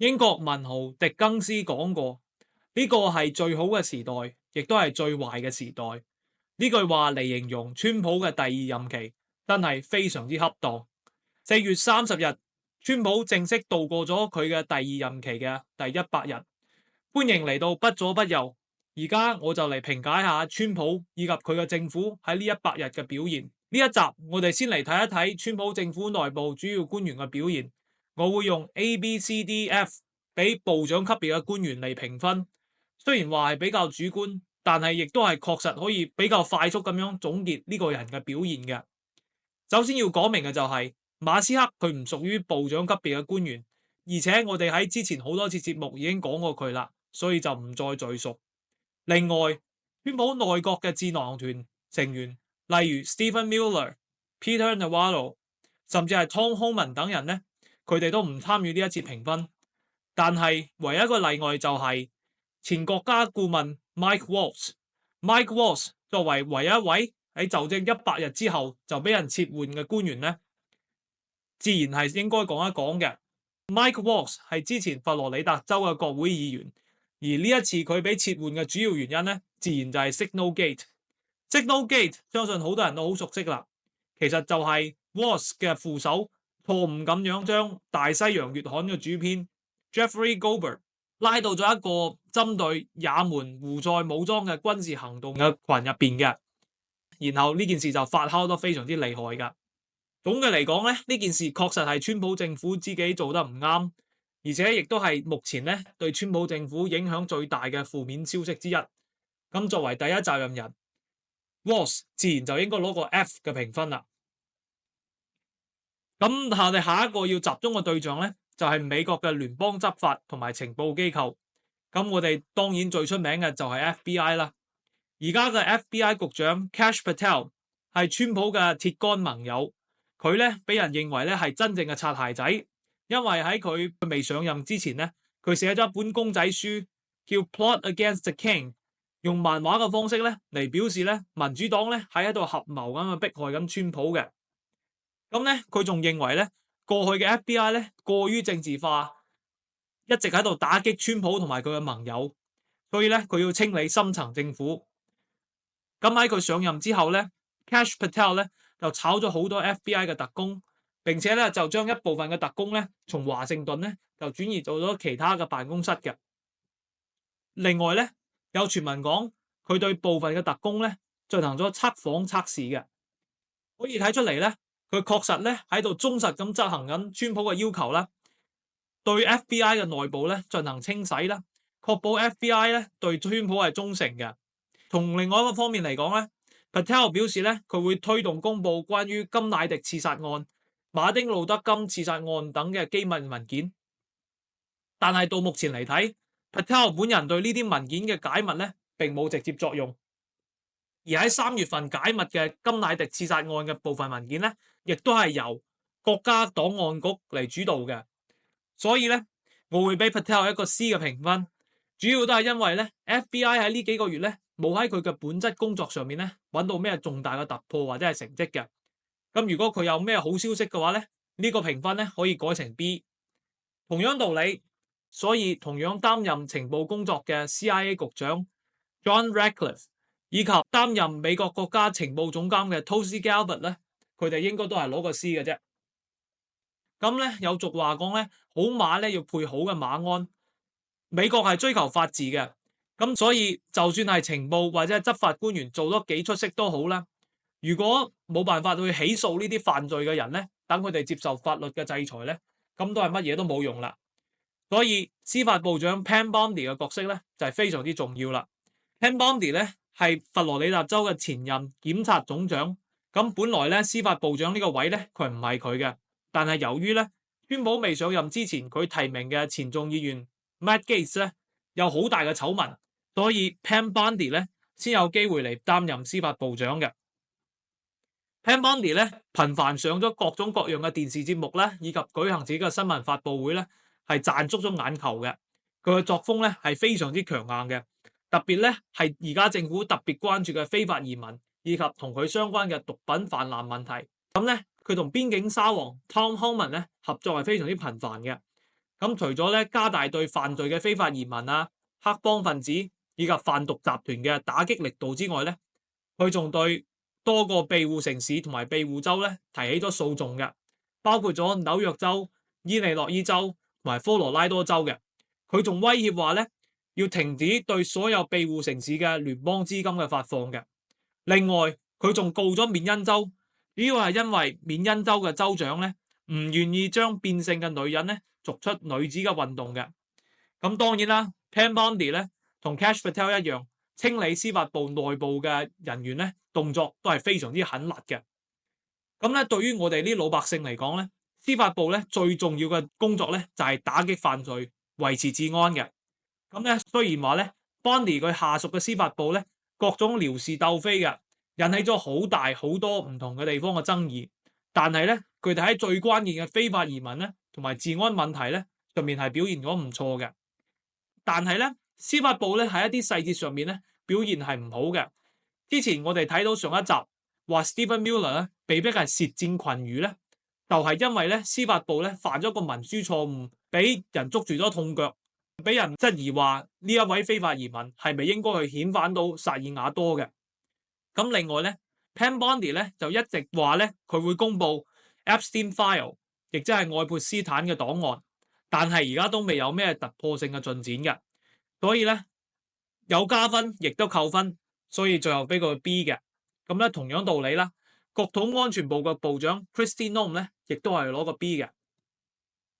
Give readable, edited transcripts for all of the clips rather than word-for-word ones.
英國文豪狄更斯講過：呢個係最好嘅時代，亦都係最壞嘅時代。呢句話嚟形容川普嘅第二任期，真係非常之恰當。4月30日，川普正式度過咗佢嘅第二任期嘅第100日。歡迎嚟到不左不右。而家我就嚟評解下川普以及佢嘅政府喺呢100日嘅表現。呢一集我哋先嚟睇一睇川普政府內部主要官員嘅表現。我會用 A、B、C、D、F 俾部長級別嘅官員嚟評分。雖然話係比較主觀，但係亦都係確實可以比較快速咁樣總結呢個人嘅表現嘅。首先要講明嘅就係馬斯克佢唔屬於部長級別嘅官員，而且我哋喺之前好多次節目已經講過佢啦，所以就唔再贅述。另外，川普內閣嘅智囊團成員，例如 Stephen Miller、Peter Navarro， 甚至係 Tom Homan 等人呢，佢哋都唔參與呢一次評分。但係唯一一個例外就係前國家顧問 Mike Waltz。Mike Waltz 作為唯一一位喺就職100日之後就俾人撤換嘅官員呢，自然係應該講一講嘅。Mike Waltz 係之前佛羅里達州嘅國會議員，而呢一次佢俾撤換嘅主要原因呢，自然就係 Signalgate。Signalgate 相信好多人都好熟悉啦，其實就係 Waltz 嘅副手錯誤咁樣將大西洋月刊嘅主編 Jeffrey Goldberg 拉到咗一個針對也門胡塞武裝嘅軍事行動嘅群入邊嘅，然後呢件事就發酵得非常之厲害㗎。總嘅嚟講咧，呢件事確實係川普政府自己做得唔啱，而且亦都係目前咧對川普政府影響最大嘅負面消息之一。咁作為第一責任人 Waltz 自然就應該攞個 F 嘅評分啦。咁我哋下一個要集中嘅對象咧，就係美國嘅聯邦執法同埋情報機構。咁我哋當然最出名嘅就係 FBI 啦。而家嘅 FBI 局長 Kash Patel 係川普嘅鐵桿盟友。佢咧俾人認為咧係真正嘅擦鞋仔，因為喺佢未上任之前咧，佢寫咗一本公仔書叫《Plot Against the King》，用漫畫嘅方式咧嚟表示咧民主黨咧喺度合謀咁去迫害緊川普嘅。咁咧佢仲認為咧過去嘅 FBI 咧過於政治化，一直喺度打擊川普同埋佢嘅盟友，所以咧佢要清理深層政府。咁喺佢上任之後咧 ，Kash Patel 咧就炒咗好多 FBI 嘅特工，並且咧就將一部分嘅特工咧從華盛頓咧就轉移到咗其他嘅辦公室嘅。另外咧有傳聞講佢對部分嘅特工咧進行咗測謊測試嘅，可以睇出嚟咧佢確實咧喺度忠實咁執行緊川普嘅要求啦，對 FBI 嘅內部咧進行清洗啦，確保 FBI 咧對川普係忠誠嘅。從另外一個方面嚟講咧，Patel 表示咧，佢會推動公佈關於甘迺迪刺殺案、馬丁路德金刺殺案等嘅機密文件。但係到目前嚟睇 ，Patel 本人對呢啲文件嘅解密咧並冇直接作用。而喺3月份解密嘅甘迺迪刺殺案嘅部分文件咧，亦都係由國家檔案局嚟主導嘅。所以咧，我會俾 Patel 一個 C 嘅評分，主要都係因為咧 FBI 喺呢幾個月咧，冇喺佢嘅本質工作上面咧揾到咩重大嘅突破或者係成績嘅。咁如果佢有咩好消息嘅話咧，呢個評分咧可以改成 B。同樣道理，所以同樣擔任情報工作嘅 CIA 局長 John Ratcliffe 以及擔任美國國家情報總監嘅 Tulsi Gabbard 咧，佢哋應該都係攞個 C 嘅啫。咁咧有俗話講咧，好馬咧要配好嘅馬鞍。美國係追求法治嘅。咁所以就算係情報或者係執法官員做得幾出色都好啦，如果冇辦法去起訴呢啲犯罪嘅人咧，等佢哋接受法律嘅制裁咧，咁都係乜嘢都冇用啦。所以司法部長 Pam Bondi 嘅角色咧就係非常之重要啦。Pam Bondi 咧係佛羅里達州嘅前任檢察總長，咁本來咧司法部長呢個位咧佢唔係佢嘅，但係由於咧川普未上任之前佢提名嘅前眾議員 Matt Gaetz 咧有好大嘅醜聞。所以 Pam Bondi 咧先有機會嚟擔任司法部長嘅。Pam Bondi 咧頻繁上咗各種各樣嘅電視節目咧，以及舉行自己嘅新聞發佈會咧，係賺足咗眼球嘅。佢嘅作風咧係非常之強硬嘅，特別咧係而家政府特別關注嘅非法移民，以及同佢相關嘅毒品泛濫問題。咁咧佢同邊境沙皇 Tom Homan 咧合作係非常之頻繁嘅。咁除咗咧加大對犯罪嘅非法移民啊、黑幫分子以及販毒集團嘅打擊力度之外咧，佢仲對多個庇護城市同埋庇護州咧提起咗訴訟嘅，包括咗紐約州、伊利諾伊州同埋科羅拉多州嘅。佢仲威脅話咧要停止對所有庇護城市嘅聯邦資金嘅發放嘅。另外，佢仲告咗緬因州，主要係因為緬因州嘅州長咧唔願意將變性嘅女人咧逐出女子嘅運動嘅。咁當然啦 ，Pam Bondi 咧同 Kash Patel 一樣，清理司法部內部嘅人員咧動作都係非常之狠辣嘅。咁咧，對於我哋啲老百姓嚟講咧，司法部咧最重要嘅工作咧就係打擊犯罪、維持治安嘅。咁咧，雖然話咧 Bondi 佢下屬嘅司法部咧各種撩事鬥非嘅，引起咗好大好多唔同嘅地方嘅爭議，但係咧佢哋喺最關鍵嘅非法移民咧同埋治安問題咧上面係表現咗唔錯嘅。但係咧司法部咧喺一啲細節上面咧表現係唔好嘅。之前我哋睇到上一集話 Stephen Miller 咧被迫係舌戰群儒咧，就係因為咧司法部咧犯咗個文書錯誤，俾人捉住咗痛腳，俾人質疑話呢一位非法移民係咪應該去遣返到薩爾瓦多嘅。咁另外咧 Pam Bondi 咧就一直話咧佢會公布 Epstein File， 亦即係愛潑斯坦嘅檔案，但係而家都未有咩突破性嘅進展嘅，所以咧有加分亦都扣分，所以最後俾個 B 嘅。咁咧同樣道理啦，國土安全部嘅部長 Kristi Noem 咧亦都係攞個 B 嘅。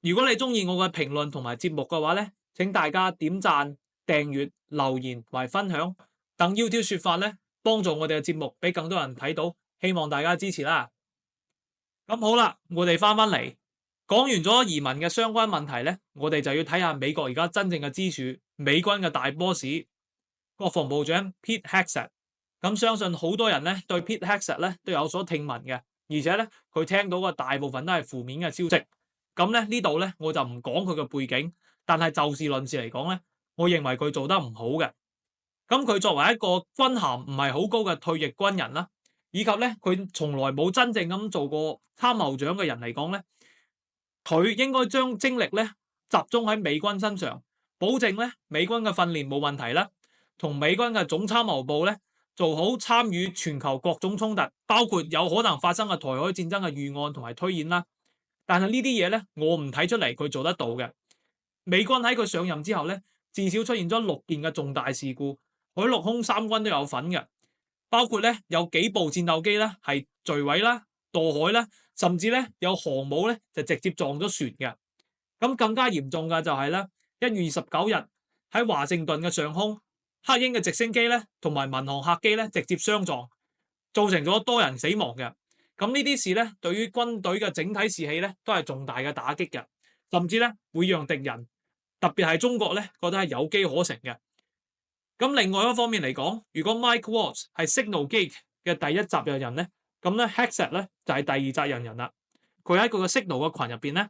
如果你中意我嘅評論同埋節目嘅話咧，請大家點讚、訂閱、留言同埋分享，等 YouTube 說法咧幫助我哋嘅節目俾更多人睇到，希望大家支持啦。咁好啦，我哋翻嚟講完咗移民嘅相關問題咧，我哋就要睇下美國而家真正嘅支柱，美軍嘅大 boss 國防部長 Pete Hegseth。咁相信好多人咧對 Pete Hegseth 咧都有所聽聞嘅，而且咧佢聽到嘅大部分都係負面嘅消息。咁咧呢度咧我就唔講佢嘅背景，但係就事論事嚟講咧，我認為佢做得唔好嘅。咁佢作為一個軍銜唔係好高嘅退役軍人啦，以及咧佢從來冇真正咁做過參謀長嘅人嚟講咧，佢應該將精力咧集中喺美軍身上，保證咧美軍嘅訓練冇問題啦，同美軍嘅總參謀部咧做好參與全球各種衝突，包括有可能發生嘅台海戰爭嘅預案同埋推演啦。但係呢啲嘢咧，我唔睇出嚟佢做得到嘅。美軍喺佢上任之後咧，至少出現咗6件嘅重大事故，海陸空三軍都有份嘅，包括咧有幾部戰鬥機咧係墜毀啦、墮海啦，甚至咧有航母咧就直接撞咗船嘅。咁更加嚴重嘅就係咧1月29日喺華盛頓嘅上空，黑鷹嘅直升機咧同埋民航客機咧直接相撞，造成咗多人死亡嘅。咁呢啲事咧，對於軍隊嘅整體士氣咧，都係重大嘅打擊嘅，甚至咧會讓敵人，特別係中國咧，覺得係有機可乘嘅。咁另外一方面嚟講，如果 Mike Waltz 係 Signalgate 嘅第一責任人咧，咁咧 Hegseth 咧就係第二責任人啦。佢喺佢嘅 Signal 嘅群入邊咧，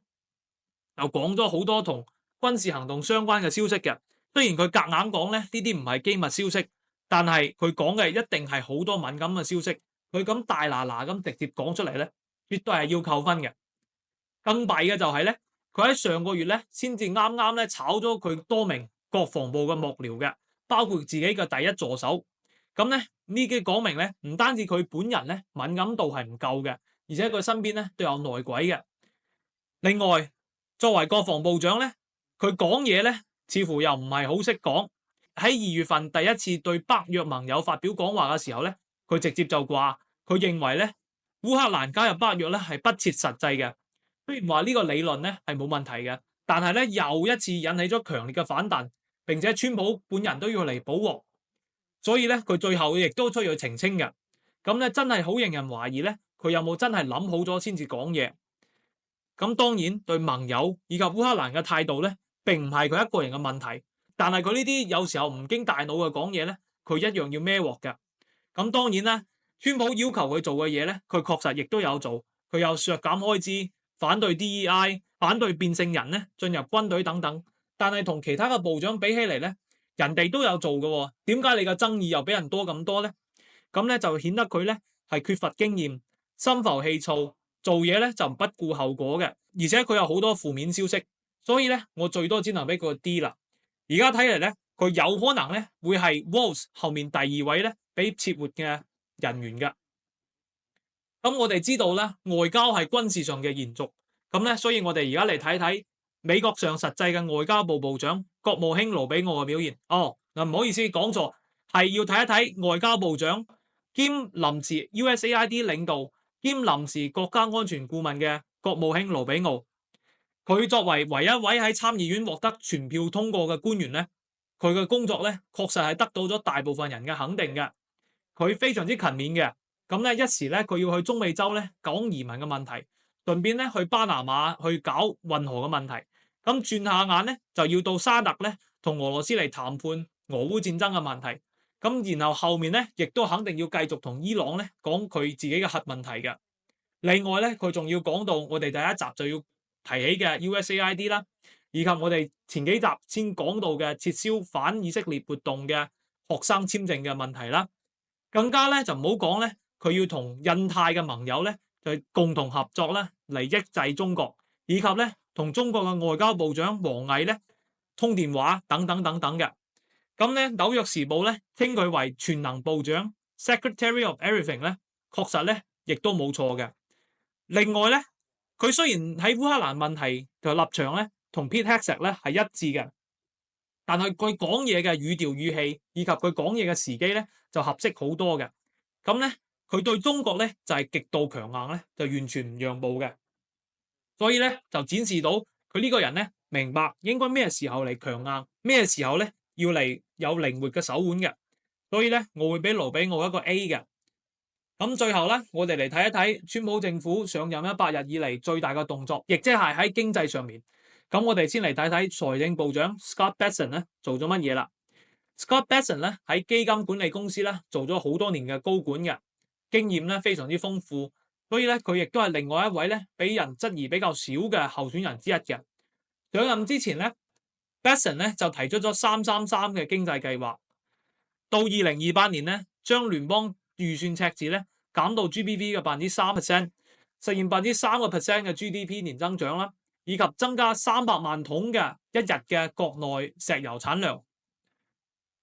又講咗好多同軍事行動相關嘅消息嘅。雖然佢夾硬講咧，呢啲唔係機密消息，但係佢講嘅一定係好多敏感嘅消息。佢咁大嗱嗱咁直接講出嚟咧，絕對係要扣分嘅。更弊嘅就係咧，佢喺上個月咧先至啱啱咧炒咗佢多名國防部嘅幕僚嘅，包括自己嘅第一助手。咁咧呢啲講明咧，唔單止佢本人咧敏感度係唔夠嘅，而且佢身邊咧都有內鬼嘅。另外，作為國防部長咧，佢講嘢咧似乎又唔係好識講。喺2月份第一次對北約盟友發表講話嘅時候咧，佢直接就話，佢認為咧烏克蘭加入北約咧係不切實際嘅。雖然話呢個理論咧係冇問題嘅，但係咧又一次引起咗強烈嘅反彈，並且川普本人都要嚟補鑊，所以咧佢最後亦都出去澄清嘅。咁咧真係好令人懷疑咧，佢有冇真係諗好咗先至講嘢？咁當然對盟友以及烏克蘭嘅態度咧，並唔係佢一個人嘅問題，但係佢呢啲有時候唔經大腦嘅講嘢咧，佢一樣要孭鑊嘅。咁當然啦，川普要求佢做嘅嘢咧，佢確實亦都有做。佢有削減開支、反對 DEI、反對變性人咧進入軍隊等等。但係同其他嘅部長比起嚟咧，人哋都有做嘅喎。點解你嘅爭議又比人多咁多咧？咁咧就顯得佢咧係缺乏經驗、心浮氣躁，做嘢咧就不顧後果嘅。而且佢有好多負面消息，所以咧我最多只能俾佢 D 啦。而家睇嚟咧，佢有可能咧會係 Waltz 後面第二位咧俾撤換嘅人員嘅。咁我哋知道咧，外交係軍事上嘅延續，咁咧，所以我哋而家嚟睇睇美國上實際嘅外交部部長國務卿盧比奧嘅表現。嗱，唔好意思，講錯，係要睇一睇外交部長兼臨時 USAID 領導兼臨時國家安全顧問嘅國務卿盧比奧。佢作為唯一位喺參議院獲得全票通過嘅官員咧，佢嘅工作咧確實係得到咗大部分人嘅肯定嘅。佢非常之勤勉嘅，咁咧一時咧佢要去中美洲咧講移民嘅問題，順便咧去巴拿馬去搞運河嘅問題。咁轉下眼咧就要到沙特咧同俄羅斯嚟談判俄烏戰爭嘅問題。咁然後後面咧亦都肯定要繼續同伊朗咧講佢自己嘅核問題嘅。另外咧佢仲要講到我哋第一集就要提起嘅 USAID 啦，以及我哋前幾集先講到嘅撤銷反以色列活動嘅學生簽證嘅問題啦，更加咧就唔好講咧，佢要同印太嘅盟友咧就共同合作咧嚟抑制中國，以及咧同中國嘅外交部長王毅咧通電話等等等等嘅。咁咧紐約時報咧稱佢為全能部長 Secretary of Everything 咧，確實咧亦都冇錯嘅。另外咧，佢雖然喺烏克蘭問題嘅立場咧，同 Pete Hegseth 咧係一致嘅，但係佢講嘢嘅語調語氣以及佢講嘢嘅時機咧，就合適好多嘅。咁咧，佢對中國咧就係極度強硬咧，就完全唔讓步嘅。所以咧就展示到佢呢個人咧明白應該咩時候嚟強硬，咩時候咧要嚟有靈活嘅手腕嘅。所以咧，我會俾盧比奧一個 A 嘅。咁最後咧，我哋嚟睇一睇川普政府上任100日以嚟最大嘅動作，亦即係喺經濟上面。咁我哋先嚟睇睇財政部長 Scott Bessent 咧做咗乜嘢啦。Scott Bessent 咧喺基金管理公司咧做咗好多年嘅高管嘅經驗咧，非常之豐富。所以咧，佢亦都係另外一位咧俾人質疑比較少嘅候選人之一嘅。上任之前咧 ，Bessent 咧就提出咗333嘅經濟計劃，到2028年咧將聯邦預算赤字咧減到 GDP 嘅3%，實現3%嘅 GDP 年增長啦，以及增加300萬桶嘅一日嘅國內石油產量。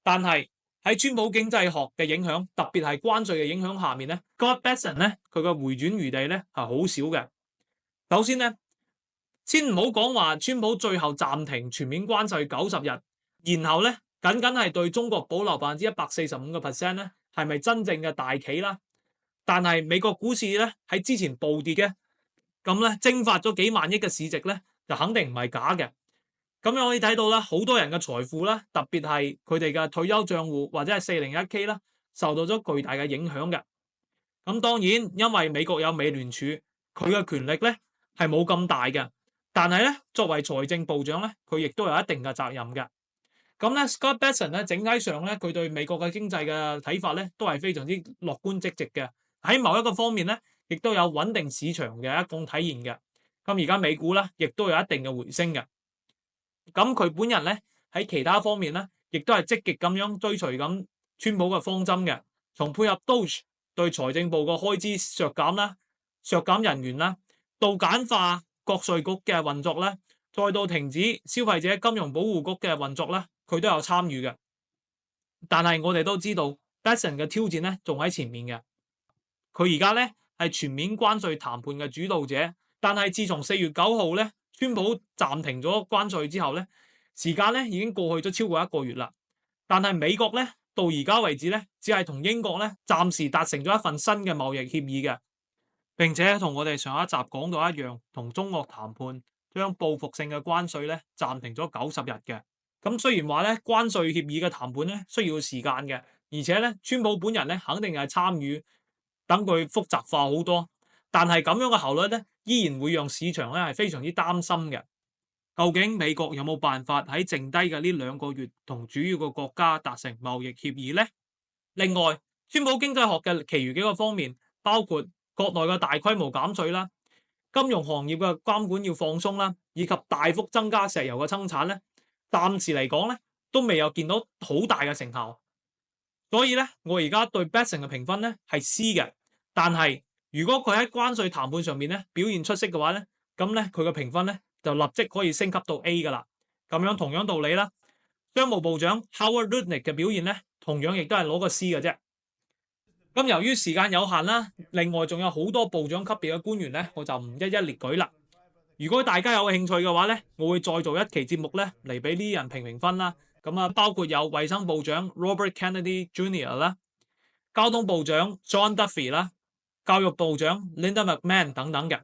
但係喺川普經濟學嘅影響，特別係關稅嘅影響下面咧 ，Scott Bessent 咧佢嘅回轉餘地咧係好少嘅。首先咧，先唔好講話川普最後暫停全面關稅90日，然後咧僅係對中國保留145%咧。係咪真正嘅大企啦？但係美國股市咧喺之前暴跌嘅，咁咧蒸發咗幾萬億嘅市值咧，就肯定唔係假嘅。咁樣可以睇到啦，好多人嘅財富啦，特別係佢哋嘅退休帳戶或者係401k啦，受到咗巨大嘅影響嘅。咁當然因為美國有美聯儲，佢嘅權力咧係冇咁大嘅，但係咧作為財政部長咧，佢亦都有一定嘅責任嘅。咁咧 Scott Bessent 咧整體上咧佢對美國嘅經濟嘅睇法咧都係非常之樂觀積極嘅，喺某一個方面咧亦都有穩定市場嘅一種體現嘅。咁而家美股咧亦都有一定嘅回升嘅。咁佢本人咧喺其他方面咧亦都係積極咁樣追隨咁川普嘅方針嘅，從配合 DOGE 對財政部嘅開支削減啦、削減人員啦，到簡化國稅局嘅運作啦，再到停止消費者金融保護局嘅運作啦。佢都有參與嘅，但係我哋都知道 Bessent 嘅挑戰咧仲喺前面嘅。佢而家咧係全面關稅談判嘅主導者，但係自從4月9號咧，川普暫停咗關稅之後咧，時間咧已經過去咗超過1個月啦。但係美國咧到而家為止咧，只係同英國咧暫時達成咗一份新嘅貿易協議嘅，並且同我哋上一集講到一樣，同中國談判將報復性嘅關稅咧暫停咗90日嘅。咁雖然話咧關稅協議嘅談判咧需要時間嘅，而且咧川普本人咧肯定係參與，等佢複雜化好多。但係咁樣嘅效率咧，依然會讓市場咧係非常之擔心嘅。究竟美國有冇辦法喺剩低嘅呢2個月同主要嘅國家達成貿易協議呢？另外，川普經濟學嘅其餘幾個方面，包括國內嘅大規模減稅啦、金融行業嘅監管要放鬆啦，以及大幅增加石油嘅生產咧。暫時嚟講咧，都未有見到好大嘅成效，所以咧，我而家對 Bessent 嘅評分咧係 C 嘅。但係如果佢喺關稅談判上面咧表現出色嘅話咧，咁咧佢嘅評分咧就立即可以升級到 A 噶啦。咁樣同樣道理啦，商務部長 Howard Lutnick 嘅表現咧，同樣亦都係攞個 C 嘅啫。咁由於時間有限啦，另外仲有好多部長級別嘅官員咧，我就唔一一列舉啦。如果大家有興趣嘅話咧，我會再做一期節目咧嚟俾呢啲人評分啦。咁啊，包括有衛生部長 Robert Kennedy Jr. 啦，交通部長 John Duffy 啦，教育部長 Linda McMahon 等等嘅。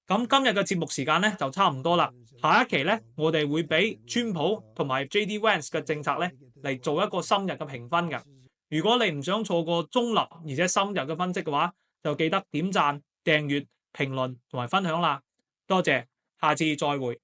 咁今日嘅節目時間咧就差唔多啦。下一期咧，我哋會俾川普同埋 JD Vance 嘅政策咧嚟做一個深入嘅評分嘅。如果你唔想錯過中立而且深入嘅分析嘅話，就記得點讚、訂閱、評論同埋分享啦。多謝，下次再會。